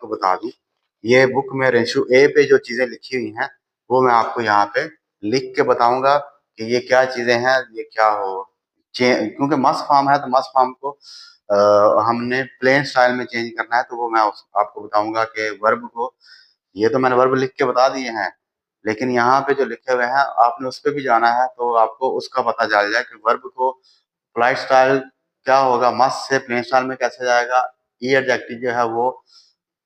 आपको बता दूं, ये बुक में रेंशु ए पे जो चीजें लिखी हुई हैं वो मैं आपको यहाँ पे लिख के बताऊंगा कि ये क्या चीजें हैं, ये क्या हो। क्योंकि मस्ट फॉर्म है तो मस्ट फॉर्म को हमने प्लेन स्टाइल में चेंज करना है, तो वो मैं आपको बताऊंगा कि वर्ब को, ये तो मैंने वर्ब लिख के बता दिए हैं, लेकिन यहाँ पे जो लिखे हुए हैं आपने उस पर भी जाना है तो आपको उसका पता चल जाए कि वर्ब को पोलाइट स्टाइल क्या होगा, मस्ट से प्लेन स्टाइल में कैसे जाएगा। ई एडजेक्टिव जो है वो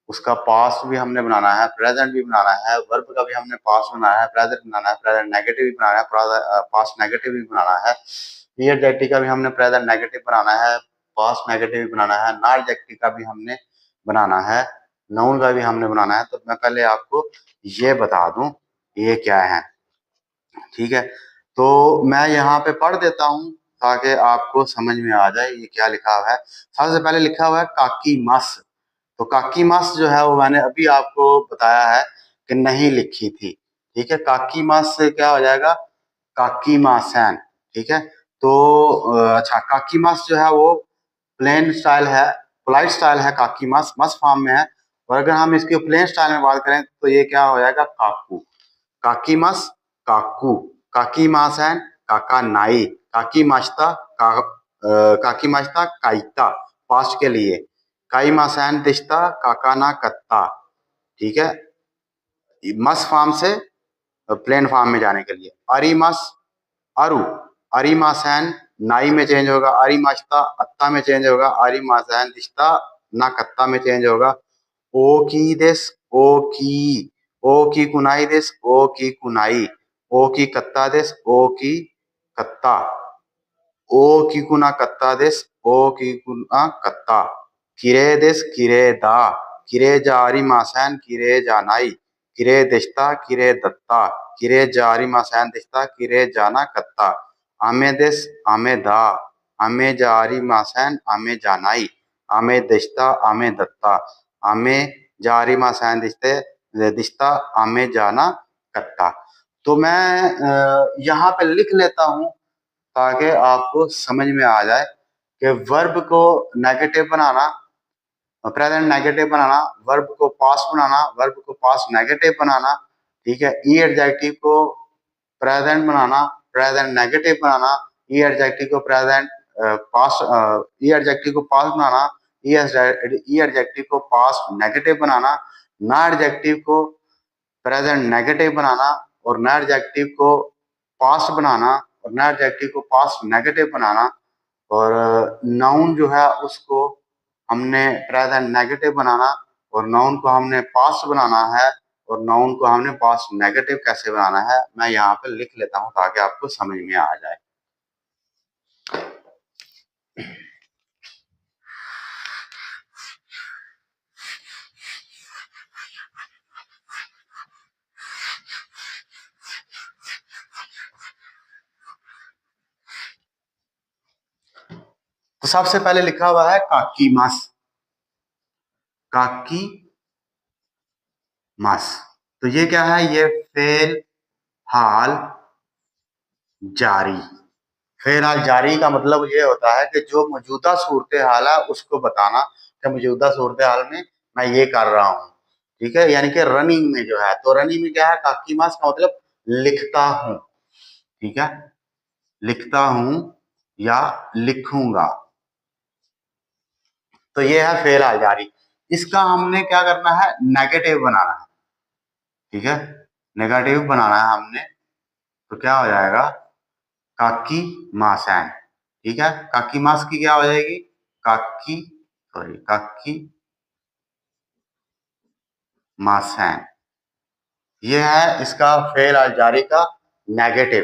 उसका पास्ट भी हमने बनाना है, प्रेजेंट भी बनाना है, वर्ब का भी हमने पास्ट बनाना है, प्रेजेंट बनाना है, प्रेजेंट नेगेटिव भी बनाना है, पास्ट नेगेटिव भी बनाना है। ई एडजेक्टिव का भी हमने प्रेजेंट नेगेटिव बनाना है, पास्ट नेगेटिव भी बनाना है, नॉन एडजेक्टिव का भी हमने बनाना है, नाउन का भी हमने बनाना है। तो मैं पहले आपको ये बता दूं ये क्या है, ठीक है। तो मैं यहाँ पे पढ़ देता हूँ ताकि आपको समझ में आ जाए ये क्या लिखा हुआ है। सबसे पहले लिखा हुआ है काकी मस। तो काकी मस जो है वो मैंने अभी आपको बताया है कि नहीं लिखी थी, ठीक है। काकी मस से क्या हो जाएगा, काकी मासैन, ठीक है। तो अच्छा, काकी मस जो है वो प्लेन स्टाइल है, पोलाइट स्टाइल है, काकी मस मस फॉर्म में है। और अगर हम इसके प्लेन स्टाइल में बात करें तो ये क्या हो जाएगा, काकू, काकी मस काकू, काकी मासैन काका नाई, काकी माश्ता काकी माश्ता काइता पास्ट के लिए, काई मासैन दिश्ता काका ना कत्ता, ठीक है। मस फॉर्म से प्लेन फॉर्म में जाने के लिए अरी मस अरु, अरी मासैन नाई में चेंज होगा, अरी माश्ता अत्ता में चेंज होगा, अरी मासैन दिश्ता ना कत्ता में चेंज होगा। ओ की देस ओ की कुनाई देस ओ की कुनाई, ओ की कत्ता देस ओ की कत्ता, ओ की कुना कत्ता देस ओ की कुना कत्ता, किरे देस किरे दा, किरे जारी मासैन किरे जानाई, किरे दिश्ता किरे दत्ता, किरे जारी मासैन दिश्ता किरे जाना कत्ता, आमे देस आमे दा, आमे जारी मासैन आमे जानाई, आमे दिश्ता आमे दत्ता, आमे जारी मासैन दिश्ते दिश्ता आमे जाना कत्ता। तो मैं यहाँ पे लिख लेता हूँ ताकि आपको समझ में आ जाए कि वर्ब को नेगेटिव बनाना, प्रेजेंट नेगेटिव बनाना, वर्ब को पास्ट बनाना, वर्ब को पास्ट नेगेटिव बनाना, ठीक है। ई एडजेक्टिव को प्रेजेंट बनाना, प्रेजेंट नेगेटिव बनाना, ई एडजेक्टिव को प्रेजेंट पास्ट, ई एडजेक्टिव को पास्ट बनाना, ई एडजेक्टिव को पास्ट नेगेटिव बनाना, ना एडजेक्टिव को प्रेजेंट नेगेटिव बनाना, और ना एडजेक्टिव को पास्ट बनाना, और ना एडजेक्टिव को पास्ट नेगेटिव बनाना, और नाउन जो है उसको हमने प्रेजेंट नेगेटिव बनाना, और नाउन को हमने पास्ट बनाना है, और नाउन को हमने पास्ट नेगेटिव कैसे बनाना है मैं यहाँ पे लिख लेता हूँ ताकि आपको समझ में आ जाए। तो सबसे पहले लिखा हुआ है काकी मास, काकी मास। तो ये क्या है, ये फेल हाल जारी। फेल हाल जारी का मतलब ये होता है कि जो मौजूदा सूरत हाल है उसको बताना कि मौजूदा सूरत हाल में मैं ये कर रहा हूँ, ठीक है। यानी कि रनिंग में जो है, तो रनिंग में क्या है, काकी मास का मतलब लिखता हूँ, ठीक है, लिखता हूँ या लिखूंगा। तो ये है फेल हाल जारी। इसका हमने क्या करना है, नेगेटिव बनाना है, ठीक है, नेगेटिव बनाना है हमने। तो क्या हो जाएगा, काकी मासैन, ठीक है। काकी मास की क्या हो जाएगी, काकी सॉरी काकी मासैन। ये है इसका फेल और जारी का नेगेटिव,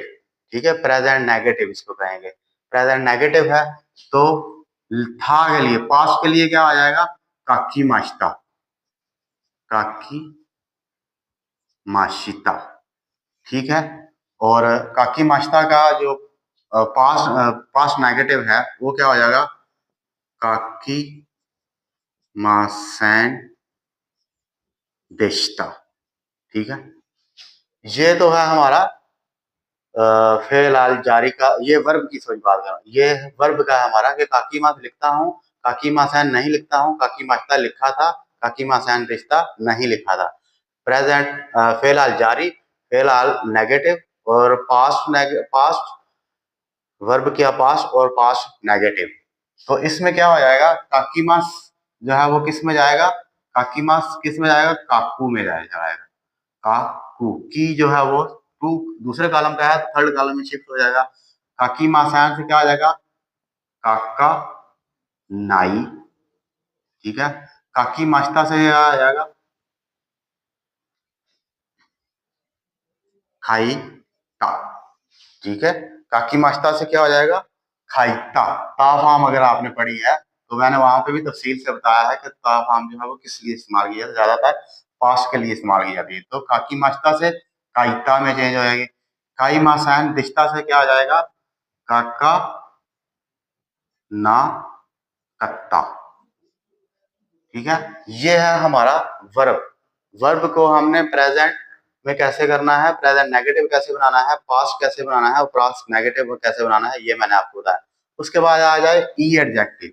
ठीक है, प्रेजेंट नेगेटिव इसको कहेंगे। प्रेजेंट नेगेटिव है तो था के लिए, पास्ट के लिए क्या आ जाएगा, काकी माश्ता, काकी माशिता, ठीक है। और काकी माश्ता का जो पास्ट नेगेटिव है वो क्या हो जाएगा, काकी मासैन देश्ता, ठीक है। ये तो है हमारा फेल आल जारी का, ये वर्ब की सोच बात कर रहा हूँ, ये वर्ब का है हमारा कि काकी मास लिखता हूँ, काकी मासैन नहीं लिखता हूँ, काकी माश्ता लिखा था, काकीमा सैन रिश्ता नहीं लिखा था। प्रेजेंट फिलहाल जारी, फिलहाल नेगेटिव और पास्ट वर्ब किया पास्ट और पास्ट नेगेटिव। तो इसमें क्या हो जाएगा, काकीमास जो है वो किस में जाएगा, काकीमास किस में जाएगा, काकू में जाएगा। काकू की जो है वो टू दूसरे कॉलम का है तो थर्ड कॉलम में शिफ्ट हो जाएगा। काकीमासान से क्या आ जाएगा, काका नाई। ठीक है, काकी मास्ता से आ जाएगा खाई ता। ठीक है, काकी मास्ता से क्या हो जाएगा, खाईता। ता फार्म अगर आपने पढ़ी है तो मैंने वहां पे भी तफसील से बताया है कि ता फार्म जो है वो किस लिए इस्तेमाल किया जाता है, ज्यादातर पास्ट के लिए इस्तेमाल की जाती है। तो काकी मास्ता से काईता में चेंज हो जाएगी। काई मासान दिश्ता से क्या आ जाएगा, काका ना कत्ता। ठीक है, ये है हमारा वर्ब। वर्ब को हमने प्रेजेंट में कैसे करना है, प्रेजेंट नेगेटिव कैसे बनाना है, पास्ट कैसे बनाना है और पास्ट नेगेटिव कैसे बनाना है, ये मैंने आपको बताया। उसके बाद आ जाए ई एडजेक्टिव।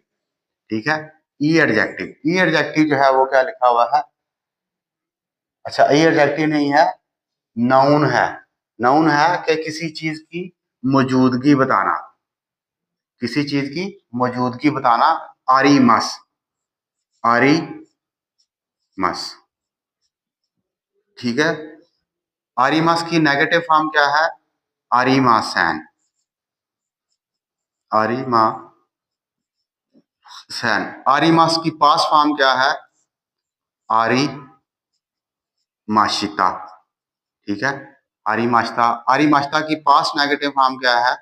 ठीक है, ई एडजेक्टिव, ई एडजेक्टिव जो है वो क्या लिखा हुआ है, अच्छा ई एडजेक्टिव नहीं है, नाउन है। नाउन है कि किसी चीज की मौजूदगी बताना, किसी चीज की मौजूदगी बताना। आरी मस, आरी मस। ठीक है, आरिमास की नेगेटिव फॉर्म क्या है, आरिमासैन, आरिमासैन। आरिमास की पास फॉर्म क्या है, आरिमाशिता। ठीक है, आरिमाशिता। आरिमाशिता की पास नेगेटिव फॉर्म क्या है,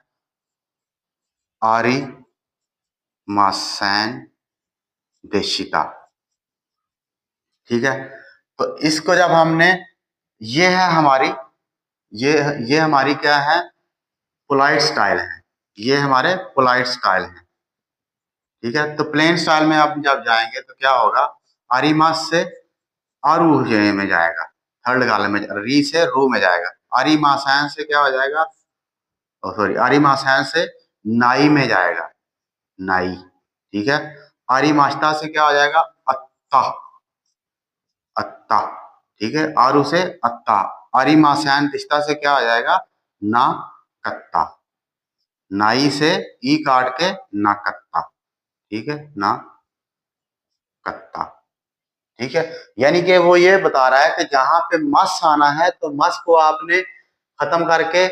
आरिमासैन देशिता। ठीक है, तो इसको जब हमने, ये है हमारी, ये ये हमारी क्या है, पोलाइट स्टाइल है, ये हमारे पोलाइट स्टाइल है। ठीक है, तो प्लेन स्टाइल में आप जब जाएंगे तो क्या होगा, आरिमास से आरू में जाएगा, थर्ड कॉलम में, री से रू में जाएगा। आरिमासान से क्या हो जाएगा, सॉरी आरिमासान से नाई में जाएगा, नाई। ठीक है, आरिमाश्ता से क्या हो जाएगा, अत्ता, अत्ता। ठीक है, आरू से अत्ता। आरिमासान तिश्ता से क्या हो जाएगा, ना कत्ता। नाई से ई काट के ना कत्ता। ठीक है, ना कत्ता। ठीक है, यानी कि वो ये बता रहा है कि जहां पे मस आना है तो मस को आपने खत्म करके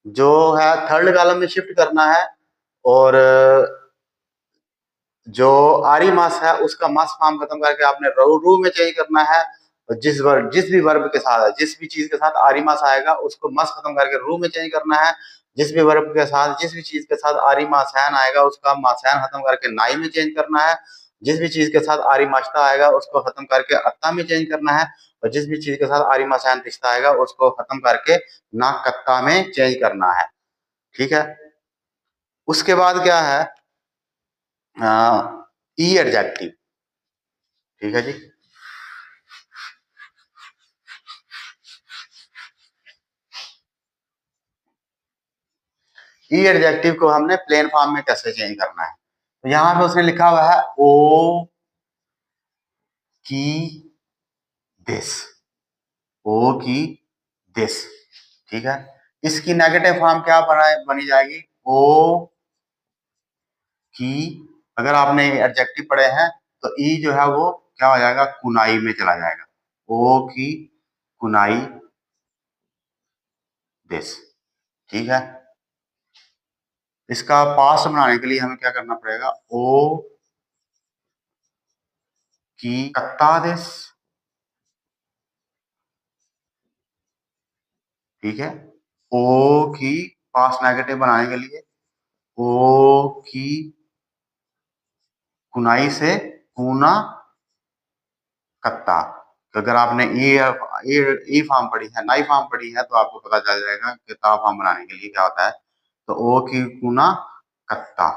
जो है थर्ड कॉलम में शिफ्ट करना है, और जो आरी मस है उसका मस फॉर्म खत्म करके आपने रू में चेंज करना है। और जिस भी वर्ब के साथ, जिस भी चीज के साथ आरी मस आएगा उसको मस खत्म करके रू में चेंज करना है। जिस भी वर्ब के साथ, जिस भी चीज के साथ आरी मासैन आएगा उसका मासैन खत्म करके नाई में चेंज करना है। जिस भी चीज के साथ आरी माश्ता आएगा उसको खत्म करके अत्ता में चेंज करना है। और जिस भी चीज के साथ आरी मासैन रिश्ता आएगा उसको खत्म करके ना कत्ता में चेंज करना है। ठीक है, उसके बाद क्या है, ई एडजेक्टिव। ठीक है जी, ई एडजेक्टिव को हमने प्लेन फॉर्म में कैसे चेंज करना है, तो यहां पे उसने लिखा हुआ है ओ की दिस, ओ की दिस। ठीक है, इसकी नेगेटिव फॉर्म क्या बनी जाएगी, ओ की, अगर आपने एडजेक्टिव पढ़े हैं तो ई जो है वो क्या हो जाएगा, कुनाई में चला जाएगा। ओ की कुनाई दिस। ठीक है, इसका पास बनाने के लिए हमें क्या करना पड़ेगा, ओ की कत्ता दिस। ठीक है, ओ की पास नेगेटिव बनाने के लिए ओ की कुनाई से कूना कत्ता। तो अगर आपने ई फॉर्म पढ़ी है, नाई फॉर्म पढ़ी है तो आपको पता चल जाएगा कि ता फॉर्म बनाने के लिए क्या होता है। तो ओ की कूना कत्ता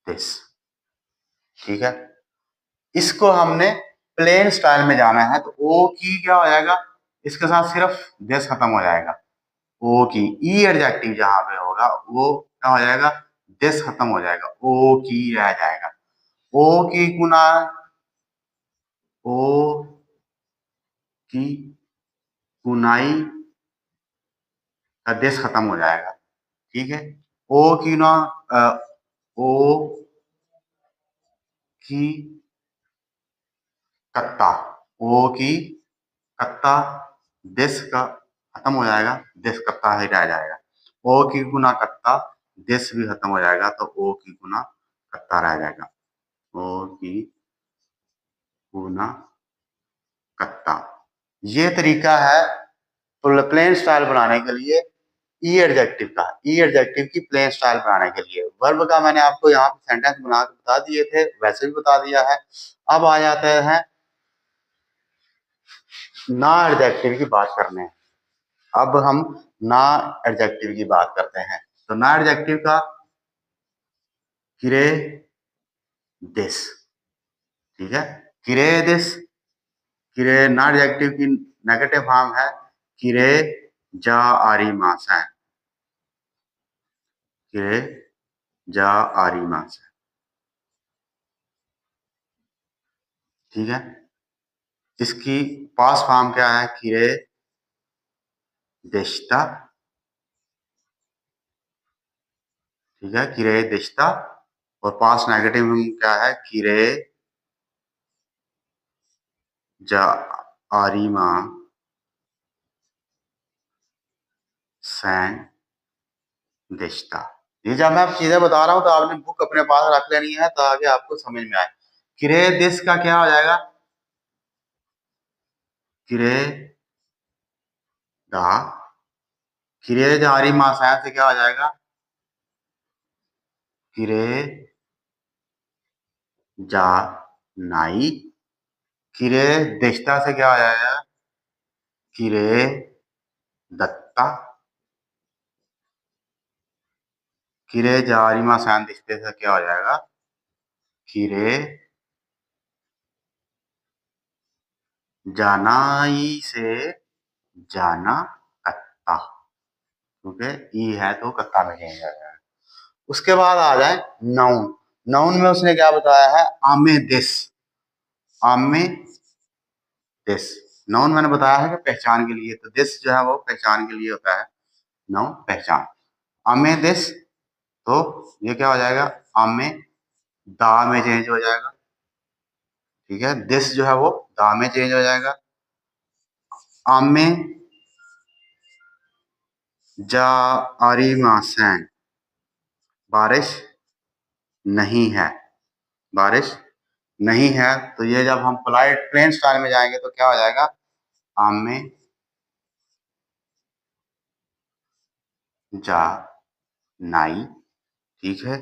दिस। ठीक है, इसको हमने प्लेन स्टाइल में जाना है तो ओ की क्या हो जाएगा, इसके साथ सिर्फ दिस खत्म हो जाएगा। ओ की ई एडजेक्टिव जहां पे होगा वो क्या हो जाएगा, दिस खत्म हो जाएगा, ओ की रह जाएगा। ओ की गुना, ओ की गुनाई का देश खत्म हो जाएगा। ठीक है, ओ की ना, ओ की कत्ता, ओ की कत्ता देश का खत्म हो जाएगा, देश कत्ता ही रह जाएगा। ओ की गुना कत्ता देश भी खत्म हो जाएगा, तो ओ की गुना कत्ता रह जाएगा। ओ की गुना कत्ता। ये तरीका है प्लेन स्टाइल बनाने के लिए ई एडजेक्टिव का, ई एडजेक्टिव की प्लेन स्टाइल बनाने के लिए। वर्ब का मैंने आपको यहाँ पे सेंटेंस बना के बता दिए थे, वैसे भी बता दिया है। अब आ जाते हैं ना एडजेक्टिव की बात करने। अब हम ना एडजेक्टिव की बात करते हैं। तो ना एडजेक्टिव का किरे दिस। ठीक है, किरे दिस, किरे ना एडजेक्टिव की नेगेटिव फॉर्म है किरे जा आरी मासा है, किरे जा आरी मासा। ठीक है, इसकी पास फॉर्म क्या है, किरे देशता। ठीक है, किरे देशता। और पास नेगेटिव क्या है, किरे जा आरिमा सैन देशता। ये जब मैं चीजें बता रहा हूं तो आपने बुक अपने पास रख लेनी है ताकि आपको समझ में आए। किरे देश का क्या हो जाएगा, किरे दा, किरे जा आरिमा सैन से क्या हो जाएगा, किरे जा नाई। किरे देशता से क्या हो जाएगा, किरे दत्ता। किरे जारिमा सैन दिखते से क्या हो जाएगा, किरे जानाई से जाना कत्ता। ओके, ई है तो कत्ता में चेंज हो जाएगा। उसके बाद आ जाए नाउन। नाउन में उसने क्या बताया है, आमे दिस, आमे दिस। नाउन मैंने बताया है कि पहचान के लिए, तो दिस जो है वो पहचान के लिए होता है, नाउन पहचान। आमे दिस, तो ये क्या हो जाएगा, आमे दा में चेंज हो जाएगा। ठीक है, दिस जो है वो दा में चेंज हो जाएगा। आमे जा आरी मासैन, बारिश नहीं है, बारिश नहीं है। तो ये जब हम पोलाइट प्लेन स्टाइल में जाएंगे तो क्या हो जाएगा, आम में जा नाई। ठीक है,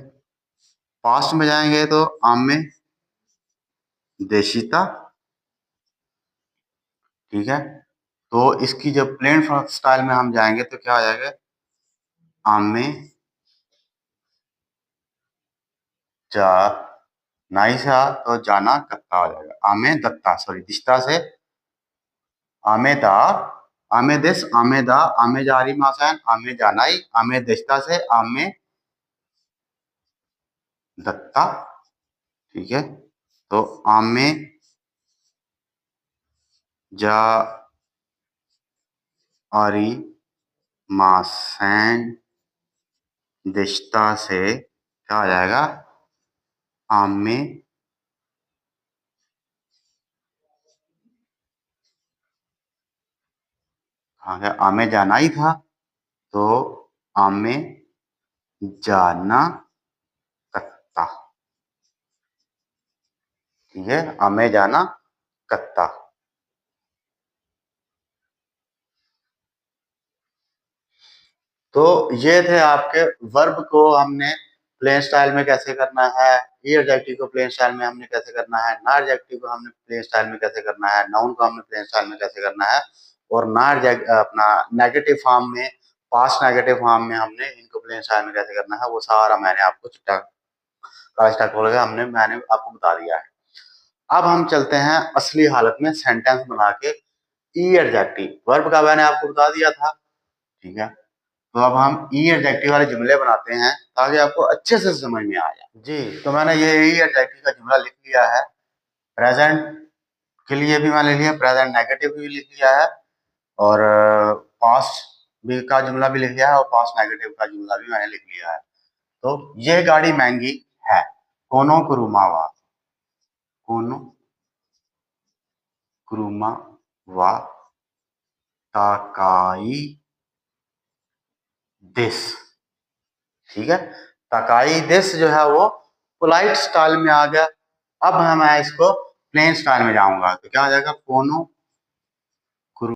पास्ट में जाएंगे तो आम में देशिता। ठीक है, तो इसकी जब प्लेन स्टाइल में हम जाएंगे तो क्या हो जाएगा, आम में जा नाई से तो जाना कत्ता हो जाएगा, आमे दत्ता, सॉरी दिश्ता से आमे दा, आमे देश, आमे दा, आमे जारी मासान, आमे जानाई, आमे देशता से आमे दत्ता। ठीक है, तो आमे जा आरी मासैन दिश्ता से क्या हो जाएगा, आमे आमे जाना ही था, तो आमे जाना कत्ता। ठीक है, आमे जाना कत्ता। तो ये थे आपके वर्ब को हमने प्लेन स्टाइल में कैसे करना है, ई एडजेक्टिव को प्लेन स्टाइल में हमने कैसे करना है, ना एडजेक्टिव को हमने प्लेन स्टाइल में कैसे करना है, नाउन को हमने प्लेन स्टाइल में कैसे करना है, और ना अपना नेगेटिव फॉर्म में, पास्ट नेगेटिव फॉर्म में हमने इनको प्लेन स्टाइल में कैसे करना है, वो सारा मैंने आपको चिट्टा खोल के मैंने आपको बता दिया है। अब हम चलते हैं असली हालत में सेंटेंस बना के ई एडजेक्टिव। वर्ब का मैंने आपको बता दिया था। ठीक है, तो अब हम ई एडजेक्टिव वाले जुमले बनाते हैं ताकि आपको अच्छे से समझ में आ जाए। जी, तो मैंने यही एडजेक्टिव का जुमला लिख लिया है। प्रेजेंट के लिए भी मैंने लिख लिया, प्रेजेंट नेगेटिव भी लिख लिया है, और पास्ट भी का जुमला भी लिख लिया है, और पास्ट नेगेटिव का जुमला भी मैंने लिख लिया है। तो ये गाड़ी महंगी है। कोनो कुरुमावा, कोनो कुरुमा वा ताकाई दिस। ठीक है, ताकाई दिस जो है वो पोलाइट स्टाइल में आ गया। अब मैं इसको प्लेन स्टाइल में जाऊंगा, तो क्या हो जाएगा, कोनो